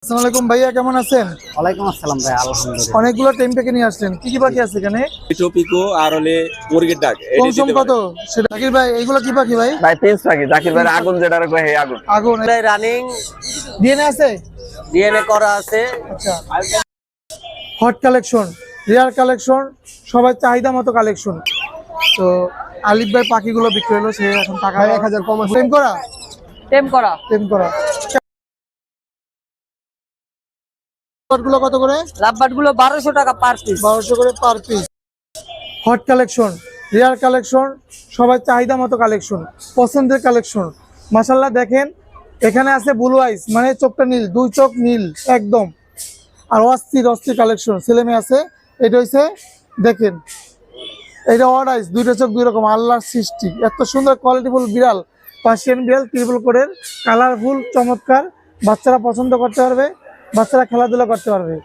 আসসালামু আলাইকুম ভাইয়া, কেমন আছেন? ওয়ালাইকুম আসসালাম ভাই, আলহামদুলিল্লাহ। অনেকগুলো টেম পেকে নিয়ে আসলেন, কি কি পাখি আছে এখানে? পিকো আর হলে মুরগির ডাক কম সম কত সেটা জাকির ভাই, এগুলো কি পাখি ভাই? ভাই প্রিন্স পাখি, জাকির ভাই আগুন যেটা কয় হে আগুন। আগুন রানিং ডিএনএ আছে? ডিএনএ করা আছে। আচ্ছা, হট কালেকশন, রেয়ার কালেকশন, সবাই চাহিদা মতো কালেকশন। তো আলিফ ভাই পাখিগুলো বিক্রি হলো, সে এখন টাকা 1000 কম আছে। টেম করা টেম করা গুলো কত করে? লাভবার্ড গুলো 1200 টাকা পার পিস। 1200 করে per piece. Hot collection, rare collection, সবাই চাহিদা মতো কালেকশন, পছন্দের কালেকশন। মাশাআল্লাহ দেখেন, এখানে আছে ব্লু আইস, মানে চোখটা নীল, দুই চোখ নীল একদম। আর অস্থির অস্থির কালেকশন ছেলে মেয়ে আছে। এটা হচ্ছে দেখেন, এটা অড আইস, দুইটা চোখ দুই রকম, আল্লাহর সৃষ্টি। এত সুন্দর কোয়ালিটিফুল বিড়াল, পার্সিয়ান বিড়াল, ট্রিপল কোডের, কালারফুল, চমৎকার। বাচ্চারা পছন্দ করতে পারবে, বাচ্চারা খেলাধুলা করতে পারবে।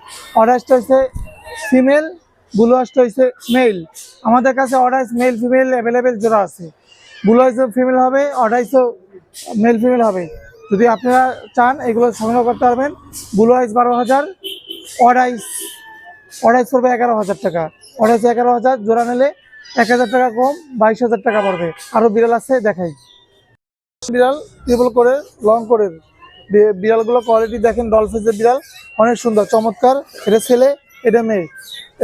অর্ডারটা হচ্ছে ফিমেল, ব্লু আইসটা হচ্ছে মেল। আমাদের কাছে অর্ডার মেল ফিমেল অ্যাভেলেবেল জোড়া আছে। ব্লু আইসও ফিমেল হবে, অর্ডারও মেল ফিমেল হবে। যদি আপনারা চান এগুলো সংগ্রহ করতে পারবেন। ব্লু আইস 12,000, অর্ডার পড়বে 11,000 টাকা। অর্ডার 11,000, জোড়া নিলে 1,000 টাকা কম, 22,000 টাকা পড়বে। আরও বিড়াল আছে, দেখাই। বিড়াল ট্রিপল করে, লং করে বিড়ালগুলো কোয়ালিটি দেখেন, ডলফিসের বিড়াল অনেক সুন্দর চমৎকার। এটা ছেলে, এটা মেয়ে।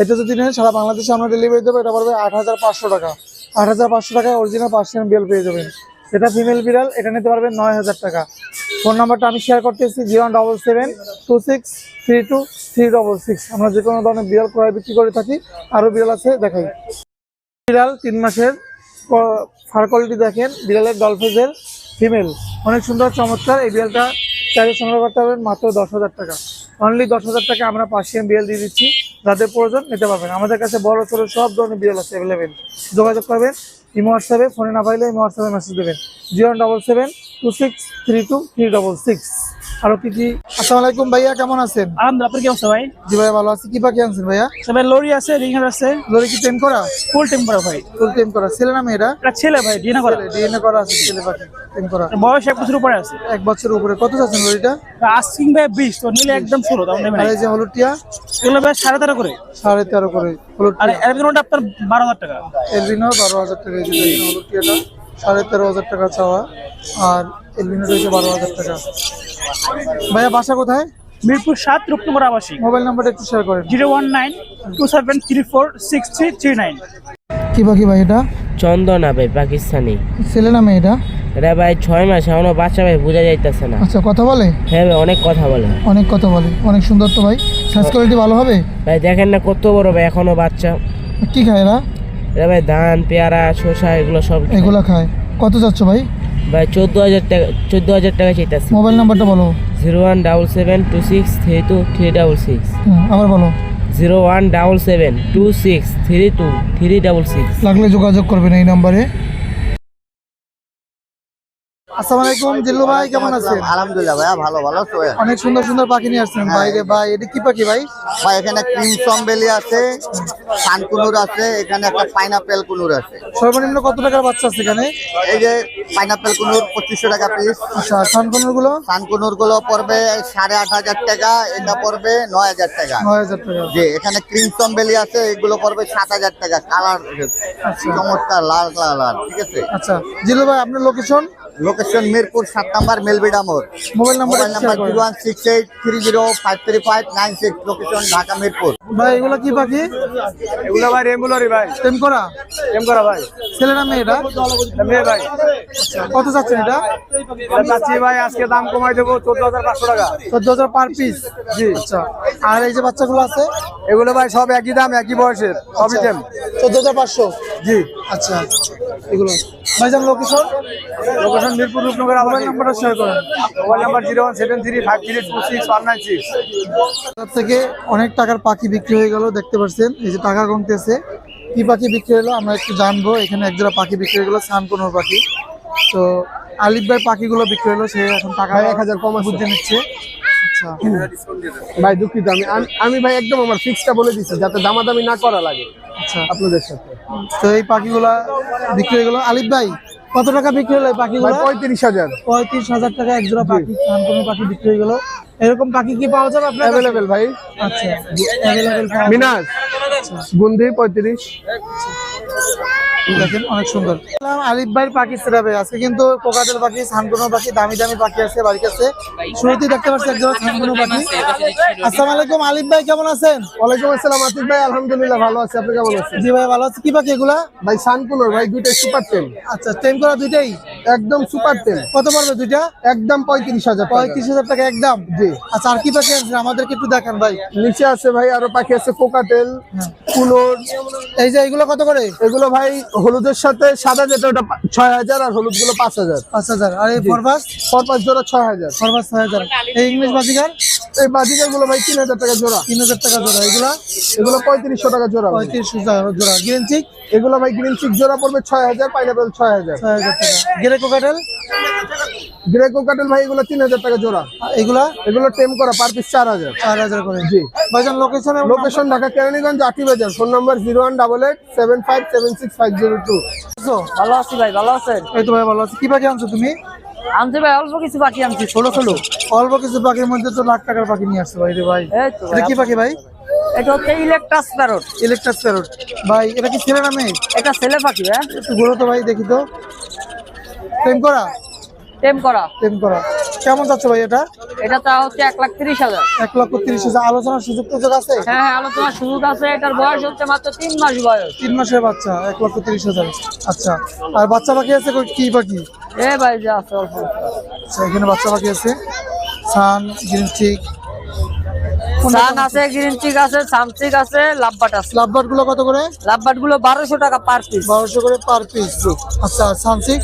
এটা যদি নেন সারা বাংলাদেশে আমরা ডেলিভারি দেবো। এটা পড়বে 8,500 টাকা। 8,500 টাকায় অরিজিনাল পার্সিয়ান বিড়াল পেয়ে যাবেন। এটা ফিমেল বিড়াল, এটা নিতে পারবেন 9,000 টাকা। ফোন নাম্বারটা আমি শেয়ার করতেছি, 07726323666। আমরা যে কোনো ধরনের বিড়াল ক্রয় বিক্রি করে থাকি। আরও বিড়াল আছে, দেখাই। বিড়াল 3 মাসের, ফার কোয়ালিটি দেখেন, বিড়ালের ডলফিসের ফিমেল, অনেক সুন্দর চমৎকার। এই বিড়ালটা চাইলে সংগ্রহ করতে পারবেন মাত্র 10,000 টাকা। অনলি 10,000 টাকা আমরা পার্সিয়ান বিড়াল দিয়ে দিচ্ছি। যাদের প্রয়োজন নিতে পারবেন। আমাদের কাছে বড় ছোট সব ধরনের বিড়াল আছে অ্যাভেলেবেল। যোগাযোগ করবেন ইমো হোয়াটসঅ্যাপে, ফোনে না পাইলে ইমো হোয়াটসঅ্যাপে মেসেজ দেবেন, 07726323666। আরো কি কি? আসসালামু আলাইকুম ভাইয়া, কেমন আছেন? আলহামদুলিল্লাহ, আপনি কি অবস্থা ভাই? জি ভাই, ভালো আছি। কি পাখি আনছেন ভাইয়া? ভাই লরি আছে, রিংহার আছে। লরি কি টেম করা? ফুল টেম করা ভাই। ফুল টেম করা। ছেলে না মেয়েরা? এটা ছেলে ভাই, ডিএনএ করা। ডিএনএ করা আছে, ছেলে পাখি টেম করা। বয়স 1 বছর উপরে আছে। 1 বছরের উপরে। কত চাচ্ছেন লরিটা? আস্কিং ভাই 20, তো নিলে একদম 16 দাম নেবেন। আর এই যে হলুদটিয়া? এগুলো ভাই 13.5 করে। 13.5 করে আর হলুদটিয়া। এলবিনোটা আপনার 12,000 টাকা। এলবিনো 12,000 টাকা। এই যে হলুদটিয়াটা 13,500 টাকা চাওয়া, আর এলবিনোটা হচ্ছে 12,000 টাকা। ভাইয়া বাসা কোথায়? মিরপুর 7, রূপনগর আবাসিক। মোবাইল নাম্বারটা একটু শেয়ার করেন। 01927346339। কি পাখি ভাই এটা? চন্দনা ভাই, পাকিস্তানি। ছেলে না মেয়ে এটা? এটা ভাই 6 মাস, এখনো বাচ্চা ভাই, বোঝা যাইতেছে না। আচ্ছা, কথা বলে? হ্যাঁ ভাই, অনেক কথা বলে। অনেক কথা বলে, অনেক সুন্দর তো ভাই। সাইজ কোয়ালিটি ভালো হবে ভাই, দেখেন না কত বড় ভাই, এখনো বাচ্চা। কি খায় এরা? এটা ভাই ধান, পেয়ারা, শসা, এগুলো সব খায়। এগুলা খায়। কত চাচ্ছ ভাই? ভাই 14,000 টাকা চাইতেছে। মোবাইল নাম্বারটা বলো। 01772632366। আবার বলো। 01772632366। লাগলে যোগাযোগ করবেন এই নাম্বারে। আসসালামু আলাইকুম জিল্লু ভাই, কেমন আছেন? আলহামদুলিল্লাহ ভাইয়া, ভালো ভালো তো। অনেক সুন্দর সুন্দর পাখি নিয়ে আসছেন বাইরে ভাই। এটা কি পাখি ভাই? ভাই এখানে ক্রিমসন বেলি আছে, সানকুনুর আছে, এখানে একটা পাইনাপেল কুনুর আছে। সর্বনিম্ন কত টাকার বাচ্চা আছে এখানে? এই যে পাইনাপেল কুনুর 2500 টাকা পিস। আচ্ছা, সানকনুর গুলো? সানকুনুর গুলো পড়বে 8,500 টাকা, এটা পড়বে 9,000 টাকা। 9,000 টাকা। যে এখানে ক্রিমসন বেলি আছে, এগুলো পড়বে 7,000 টাকা। কালার চমৎকার, লাল লাল, ঠিক আছে। আচ্ছা জিল্লু ভাই, আপনার লোকেশন? লোকেশন মিরপুর 7 নম্বর মেলবিডা মোড়। Mobile number? 01683053596। Location Dhaka Mirpur. ভাই এগুলো কি পাখি? এগুলো ভাই রেমুলারি ভাই। টেম করা? টেম করা ভাই। ছেলে না মেয়ে এটা? মেয়ে ভাই। কত চাচ্ছেন এটা? চাচ্ছি ভাই আজকে দাম কমাই দেবো 14,500 টাকা। 14,000 পার পিস? জি। আচ্ছা, আর এই যে বাচ্চাগুলো আছে? এগুলো ভাই সব একই দাম, একই বয়সের, সবই টেম। 14,500? জি। আচ্ছা, এগুলো ভাইজান location? Location Mirpur, Rupnagar mobile আবাসিক। নাম্বারটা শেয়ার করেন। Mobile number 01735326196। তার থেকে অনেক টাকার পাখি বিক্রি হয়ে গেল, দেখতে পাচ্ছেন এই যে টাকা কমতেছে। কি পাখি বিক্রি হলো আমরা একটু জানবো। এখানে একজোড়া পাখি বিক্রি হয়ে গেলো, সানকনুর পাখি। তো আলিফ ভাই পাখিগুলো বিক্রি হলো, সে এখন টাকা 1,000 কম বুঝে নিচ্ছে। আচ্ছা ভাই দুঃখিত, আমি ভাই একদম আমার ফিক্সটা বলে দিচ্ছি যাতে দামাদামি না করা লাগে। আচ্ছা, আপনাদের সাথে তো এই পাখিগুলা বিক্রি হয়ে গেল। আলিফ ভাই কত টাকা বিক্রি হলো এই ভাই পাখিগুলো? 35,000 35,000 টাকা এক জোড়া পাখি, কোনো পাখি বিক্রি হয়ে গেল। এরকম পাখি কি পাওয়া যাবে আপনার কাছে? অ্যাভেলেবেল ভাই। আচ্ছা, অ্যাভেলেবেল পাওয়া যাবে। মিনাস গুন্ডি 35। দেখেন অনেক সুন্দর। আলিফ ভাইয়ের পাখি সেটাবে আজকে কিন্তু কোকাটেল পাখি, সানকোনো পাখি, দামি দামি পাখি আছে বাড়ির কাছে। শুরুতেই দেখতে পাচ্ছি এক জোড়া সানকোনো পাখি। আসসালামু আলাইকুম আলিফ ভাই, কেমন আছেন? ওয়ালাইকুম আসসালাম আতিক ভাই, আলহামদুলিল্লাহ ভালো আছি। আপনি কেমন আছেন? জি ভাই ভালো আছি। কি পাখি এগুলা? ভাই সানকুনোর ভাই, দুইটাই সুপার টেম, আচ্ছা, টেম করা দুইটাই? একদম সুপার টেম। কত পড়বে দুইটা? একদম 35,000 টাকা। 35,000 টাকা একদম। জি। আচ্ছা, আর কি পাখি আছে আমাদেরকে একটু দেখান ভাই। নিচে আছে ভাই আরো পাখি আছে, কোকাটেল, কুনোর। এই যে এগুলো কত করে? এগুলো ভাই হলুদের সাথে সাদা যেটা ওটা 6,000, আর হলুদ গুলো 5,000। 5,000। আর এই ফরবাস? ফরপাস জোড়া 6,000। ফরবাস 6,000। এই ইংলিশ বাজিগার? এই বাজিকার গুলো ভাই 3,000 টাকা জোড়া। 3,000 টাকা জোড়া। এগুলা? এগুলো 3500 টাকা জোড়া ভাই। 35,000 টাকা জোড়া। Green cheek? এগুলো ভাই গ্রিন চিক জোড়া পড়বে 6,000, পাইনাপেল 6,000। 6,000 টাকা। Grey cockatiel? গ্রে কোকাটেল ভাই এগুলো 3,000 টাকা জোড়া। এগুলা? এগুলো টেম করা পার পিস 4,000। 4,000 করে। জি। ভাইজান লোকেশন? লোকেশন ঢাকা কেরানীগঞ্জ আটি বাজার। Phone number 01887576502। ভালো আছি ভাই, ভালো আছেন? এই তো ভাই ভালো আছি। কি পাখি আনছো তুমি? আনছি ভাই, অল্প কিছু পাখি আনছি, ছোট ছোট। অল্প কিছু পাখির মধ্যে তো লাখ টাকার পাখি নিয়ে আসছে ভাই রে ভাই। এই তো এটা কি পাখি ভাই? এটা হচ্ছে ইলেকট্রাস প্যারট। Eclectus parrot. ভাই এটা কি ছেলে না মেয়ে? এটা ছেলে পাখি ভাই, একটু ঘুরো তো ভাই দেখি তো। টেম করা? টেম করা। টেম করা। কেমন যাচ্ছে ভাই এটা? এটা তা হচ্ছে 1,30,000। 1,30,000। আলোচনার সুযোগ টুযোগ আছে? হ্যাঁ হ্যাঁ, আলোচনার সুযোগ আছে। এটার বয়স হচ্ছে মাত্র 3 মাস বয়স। 3 মাসের বাচ্চা, 1,30,000। আচ্ছা, আর বাচ্চা পাখি আছে কি পাখি? এ ভাই যে আছে অল্প। আচ্ছা, এখানে বাচ্চা পাখি আছে, সান, গ্রিন চিক। সান আছে, গ্রিন চিক আছে, সামচিক আছে, লাভবাট আছে। লাভবার্ড গুলো কত করে? লাভবাট গুলো 1200 টাকা পার পিস। 1200 করে পার পিস। আচ্ছা, সানচিক?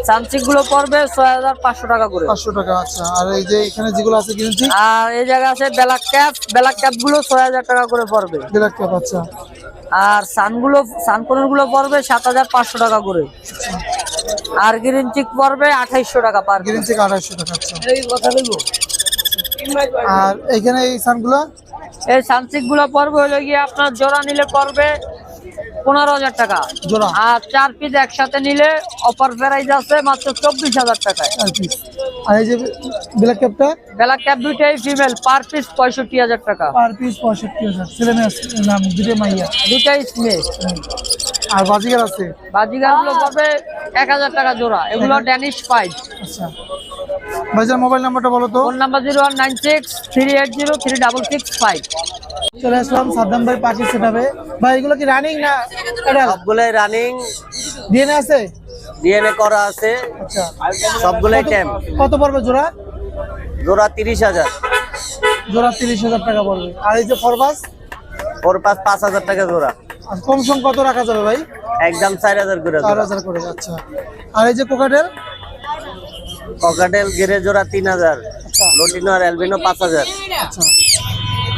সামচিক গুলো পড়বে 6,500 টাকা করে। 500 টাকা। আচ্ছা, আর এই যে এখানে যেগুলো আছে গ্রিন চিক? আর এই জায়গা আছে ব্ল্যাক ক্যাপ। ব্ল্যাক ক্যাপ গুলো 6,000 টাকা করে পড়বে। Black cap. আচ্ছা, আর সানকোনর গুলো পড়বে 7,500 টাকা করে। আর গ্রিন চিক পড়বে 2,800 টাকা পার গ্রিন চিক 2,800 টাকা। আচ্ছা, এই কথা বলবো। আর এখানে এই সানগুলো? এই সানচিক গুলো পড়বে হলো গিয়ে আপনার জোড়া নিলে পড়বে 15,000 টাকা জোড়া? আর 4 পিস একসাথে নিলে অফার প্রাইস আছে মাত্র 24,000 টাকায়। আর পিস। আর এই যে ব্ল্যাক ক্যাপটা? ব্ল্যাক ক্যাপ দুইটাই ফিমেল, পার পিস 65,000 টাকা। Per piece 65,000। ছেলে মেয়ে নাম দুটো মাইয়া? দুইটাই মেয়ে। আর বাজিগার আছে? বাজিগার গুলো পড়বে 1,000 টাকা জোড়া। এগুলো ড্যানিশ পাইড। আচ্ছা, ভাইজান মোবাইল নাম্বারটা বলো তো। Phone number 0196380365। চলে আসলাম সাদ্দাম ভাই পাখি সেটাবে। ভাই এগুলো কি রানিং না এডাল? সবগুলোই রানিং, ডিএনএ আছে? ডিএনএ করা আছে, আচ্ছা, সবগুলোই কত- টেম। কত পড়বে জোড়া? জোড়া 30,000, জোড়া 30,000 টাকা পড়বে। আর এই যে ফরবাস? ওর পাশ 5,000 টাকা জোড়া। আর কম সম কত রাখা যাবে ভাই? একদম 4,000 করে জোড়া। 4,000 করে। আচ্ছা, আর এই যে কোকাটেল? ককাটেল গিরে জোড়া 3,000, আচ্ছা, লোটিনো আর অ্যালবিনো 5,000, আচ্ছা।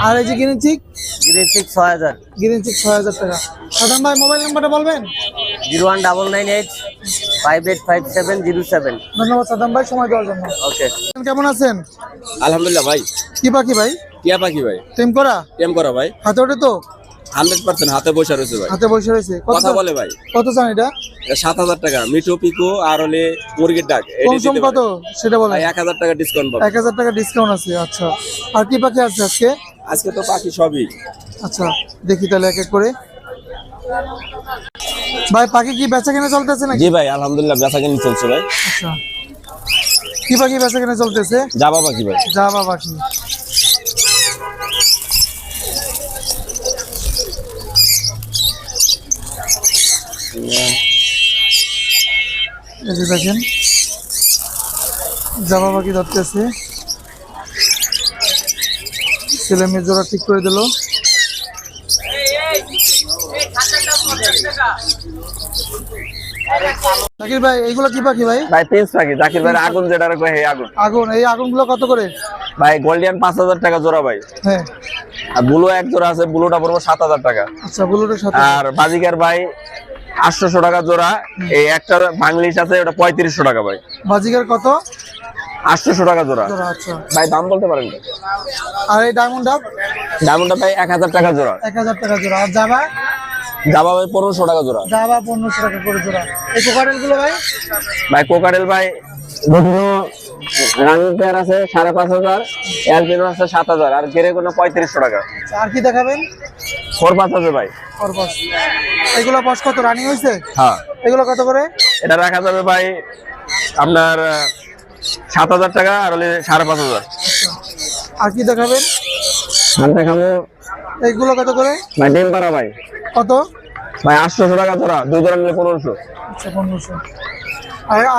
আর এই যে green cheek? Green 6,000। Green cheek 6,000 টাকা। সাদ্দাম ভাই মোবাইল নাম্বারটা বলবেন? 01998585707। ধন্যবাদ সাদ্দাম ভাই সময় দেওয়ার জন্য। ওকে। কেমন আছেন? আলহামদুলিল্লাহ ভাই। কি পাখি ভাই? টিয়া পাখি ভাই। টেম করা? টেম করা ভাই। হাতে ওঠে তো? 100% হাতে বসে রয়েছে ভাই। হাতে বসে রয়েছে। কথা বলে ভাই। কত চান এটা? এটা 7,000 টাকা। মিঠু পিকো আর হলে মুরগির ডাক। কম সম কত সেটা বলেন। ভাই 1,000 টাকা ডিসকাউন্ট পাবেন। 1,000 টাকা ডিসকাউন্ট আছে। আচ্ছা, আর কি পাখি আছে আজকে? আজকে তো পাখি সবই। আচ্ছা, দেখি তাহলে এক এক করে। ভাই পাখি কি বেচা কেনা চলতেছে নাকি? জি ভাই আলহামদুলিল্লাহ বেচা কিনি চলছে ভাই। আচ্ছা, কি পাখি বেচা কেনা চলতেছে? জাবা পাখি ভাই। জাভা পাখি। এই যে দেখেন জাভা পাখি ধরতেছে। ছেলে মেয়ে জোড়া ঠিক করে দিল। জাকির ভাই এইগুলো কি পাখি ভাই? ভাই পিস পাখি, জাকির ভাই আগুন যেটা কয় হে আগুন। আগুন। এই আগুনগুলো কত করে? ভাই গোল্ডিয়ান 5,000 টাকা জোড়া ভাই। হ্যাঁ, আর ব্লু এক জোড়া আছে, ব্লুটা পড়বে 7,000 টাকা। আচ্ছা, বুলেটের সাথে। আর বাজিকার ভাই 800 টাকা জোড়া। এই একটা বাংলিশ আছে, ওটা 3500 টাকা ভাই। বাজিগার কত? 800 টাকা জোড়া। জোড়া। আচ্ছা, ভাই দাম বলতে পারেন তো? আর এই ডায়মন্ড ডাব? ডায়মন্ডটা ভাই 1,000 টাকা জোড়া। 1,000 টাকা জোড়া। আর জাভা? জাবা ভাই 1500 টাকা জোড়া। জাবা 1500 টাকা করে জোড়া। এই কোকাটেল গুলো ভাই? ভাই কোকাটেল ভাই বিভিন্ন রানিং পেয়ার আছে 5500, অ্যালবিনো আছে 7000, আর গেরে কোনো 3500 টাকা। আচ্ছা, আর কি দেখাবেন? খরপাস আছে ভাই। খরপাস। এগুলো বয়স কত, রানিং হয়েছে? হ্যাঁ, এগুলো কত করে? এটা রাখা যাবে ভাই আপনার 7000 টাকা, আর হলে 5500। আর কি দেখাবেন? আর দেখাবো এইগুলো কত করে? ভাই ডিম পাড়া ভাই কত? ভাই 800 টাকা জোড়া, 2 জোড়া নিলে 1500। আচ্ছা 1500।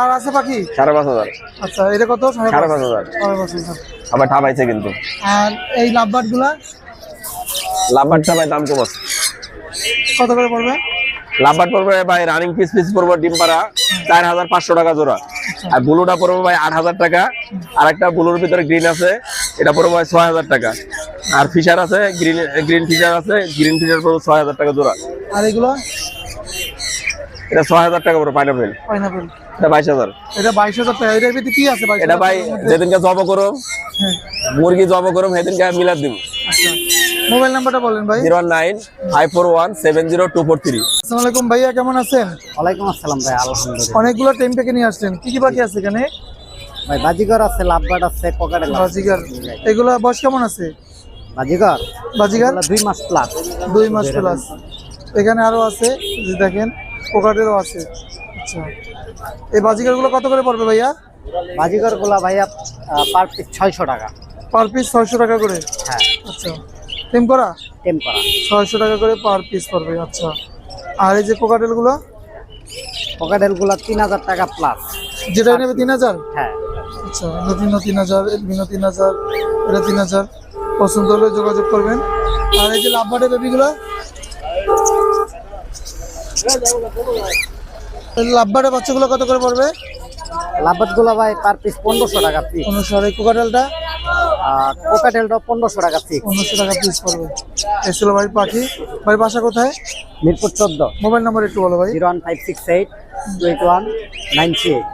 আর আছে পাখি? 5500। আচ্ছা, এটা কত? 5500। 5500। আবার ঠাপাইছে কিন্তু। আর এই লাভবার্ড গুলা লাভবার্ডটা ভাই দাম কম আছে। কত করে পড়বে? লাভবার্ড পড়বে ভাই রানিং পিস পড়বে ডিম পাড়া 4500 টাকা জোড়া, আর ব্লুটা পড়বে ভাই 8000 টাকা, আর একটা ব্লুর ভিতরে গ্রিন আছে, এটা পড়বে ভাই 6000 টাকা, আর ফিশার আছে গ্রিন ফিশার আছে, গ্রিন ফিশার পড়বে 6000 টাকা জোড়া। আর এগুলো? এটা 6000 টাকা পড়বে পাইনাপেল। পাইনাপেল এটা 22000। এটা 22000 টাকা। এটার ভিতরে কি আছে ভাই? এটা ভাই যেদিনকে জব করো হ্যাঁ। মুরগি জব করো সেদিনকে মিলাদ দিব। আচ্ছা, মোবাইল নাম্বারটা বলেন ভাই। 01954170243। আসসালামু আলাইকুম ভাইয়া, কেমন আছেন? ওয়ালাইকুম আসসালাম ভাই, আলহামদুলিল্লাহ। অনেকগুলো টেম থেকে নিয়ে আসলেন, কি কি পাখি আছে এখানে? ভাই বাজিগর আছে, লাভবার্ড আছে, কোকাটেল আছে। বাজিগার। এগুলো বয়স কেমন আছে? বাজিগর বাজিগার 2 মাস প্লাস। 2 মাস প্লাস। এখানে আরো আছে, যে দেখেন কোকাটেলও আছে। আচ্ছা, এই বাজিগার গুলো কত করে পড়বে ভাইয়া? বাজিগর গুলা ভাইয়া পার পিস 600 টাকা। পার পিস 600 টাকা করে? হ্যাঁ, আচ্ছা, টেম করা টেম করা। 600 টাকা করে পার পিস পড়বে। আচ্ছা, আর এই যে কোকাটেল গুলো? কোকাটেল গুলা 3000 টাকা প্লাস। যেটা নেবে 3000? হ্যাঁ, আচ্ছা, লুটিনো 3000, এলবিনো 3000, এটা 3000। পছন্দ হলে যোগাযোগ করবেন। আর এই যে লাভবার্ডের বেবিগুলো? লাভবার্ডের বাচ্চাগুলো কত করে পড়বে? লাভবার্ড গুলা ভাই পার পিস 1500 টাকা পিস। 1500। আর এই কোকাটেলটা? কোকাটেলটা 1500 টাকা পিস। 1500 টাকা পিস পড়বে। এই ছিল ভাই পাখি। ভাই বাসা কোথায়? মিরপুর 14। মোবাইল নাম্বার একটু বলো ভাই। 01568 281 938।